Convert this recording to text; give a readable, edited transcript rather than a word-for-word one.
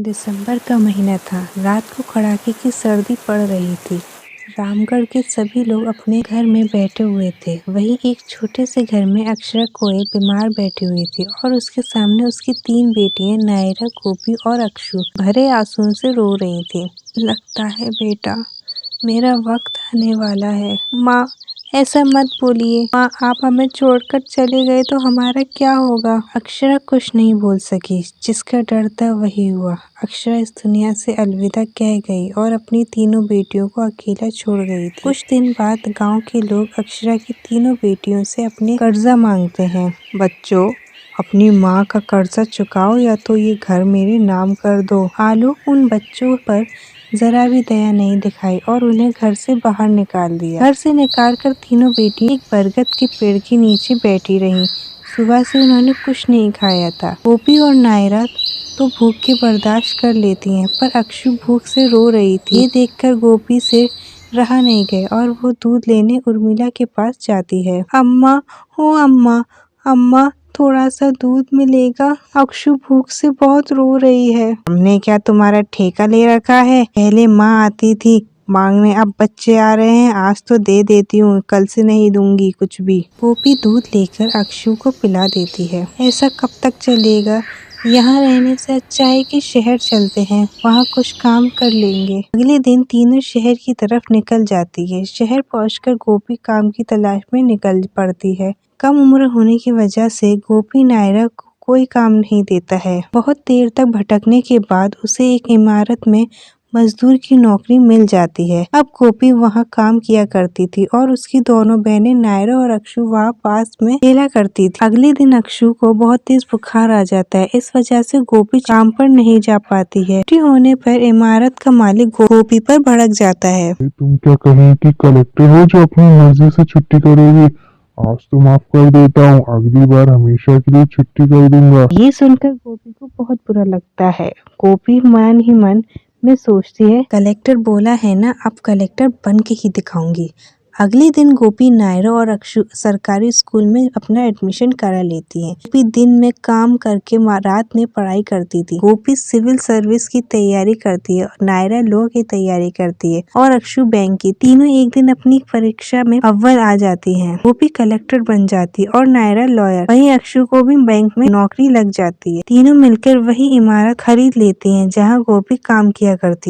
दिसंबर का महीना था। रात को कड़ाके की सर्दी पड़ रही थी। रामगढ़ के सभी लोग अपने घर में बैठे हुए थे। वहीं एक छोटे से घर में अक्षरा कोयल बीमार बैठी हुई थी और उसके सामने उसकी 3 बेटियां नायरा, गोपी और अक्षु भरे आंसुओं से रो रही थी। लगता है बेटा, मेरा वक्त आने वाला है। माँ, ऐसा मत बोलिए। माँ, आप हमें छोड़कर चले गए तो हमारा क्या होगा? अक्षरा कुछ नहीं बोल सकी। जिसका डर था वही हुआ। अक्षरा इस दुनिया से अलविदा कह गई और अपनी तीनों बेटियों को अकेला छोड़ गई थी। कुछ दिन बाद गांव के लोग अक्षरा की तीनों बेटियों से अपने कर्जा मांगते हैं। बच्चों, अपनी माँ का कर्जा चुकाओ या तो ये घर मेरे नाम कर दो। आलोक उन बच्चों पर जरा भी दया नहीं दिखाई और उन्हें घर से बाहर निकाल दिया। घर से निकालकर तीनों बेटी एक बरगद के पेड़ के नीचे बैठी रहीं। सुबह से उन्होंने कुछ नहीं खाया था। गोपी और नायरा तो भूख के बर्दाश्त कर लेती हैं, पर अक्षु भूख से रो रही थी। ये देखकर गोपी से रहा नहीं गया और वो दूध लेने उर्मिला के पास जाती है। अम्मा, ओ अम्मा, अम्मा थोड़ा सा दूध मिलेगा? अक्षु भूख से बहुत रो रही है। हमने क्या तुम्हारा ठेका ले रखा है? पहले माँ आती थी मांगने, अब बच्चे आ रहे हैं। आज तो दे देती हूँ, कल से नहीं दूंगी कुछ भी। गोपी दूध लेकर अक्षु को पिला देती है। ऐसा कब तक चलेगा? यहाँ रहने से अच्छा है कि शहर चलते हैं, वहाँ कुछ काम कर लेंगे। अगले दिन तीनों शहर की तरफ निकल जाती है। शहर पहुंचकर गोपी काम की तलाश में निकल पड़ती है। कम उम्र होने की वजह से गोपी नायरा को कोई काम नहीं देता है। बहुत देर तक भटकने के बाद उसे एक इमारत में मजदूर की नौकरी मिल जाती है। अब गोपी वहाँ काम किया करती थी और उसकी दोनों बहनें नायरा और अक्षु वहाँ पास में खेला करती थी। अगले दिन अक्षु को बहुत तेज बुखार आ जाता है। इस वजह से गोपी काम पर नहीं जा पाती है। छुट्टी होने पर इमारत का मालिक गोपी पर भड़क जाता है। तुम क्या कहीं की कलेक्टर हो जो अपनी मर्जी से छुट्टी करोगी? आज तो माफ कर देता हूँ, अगली बार हमेशा के लिए छुट्टी कर दूंगा। ये सुनकर गोपी को बहुत बुरा लगता है। गोपी मन ही मन में सोचती है, कलेक्टर बोला है ना, अब कलेक्टर बन के ही दिखाऊंगी। अगले दिन गोपी नायरा और अक्षु सरकारी स्कूल में अपना एडमिशन करा लेती हैं। गोपी दिन में काम करके रात में पढ़ाई करती थी। गोपी सिविल सर्विस की तैयारी करती है, नायरा लॉ की तैयारी करती है और अक्षु बैंक की। तीनों एक दिन अपनी परीक्षा में अव्वल आ जाती हैं। गोपी कलेक्टर बन जाती है और नायरा लॉयर। वहीं अक्षु को भी बैंक में नौकरी लग जाती है। तीनों मिलकर वही इमारत खरीद लेती हैं जहाँ गोपी काम किया करती थी।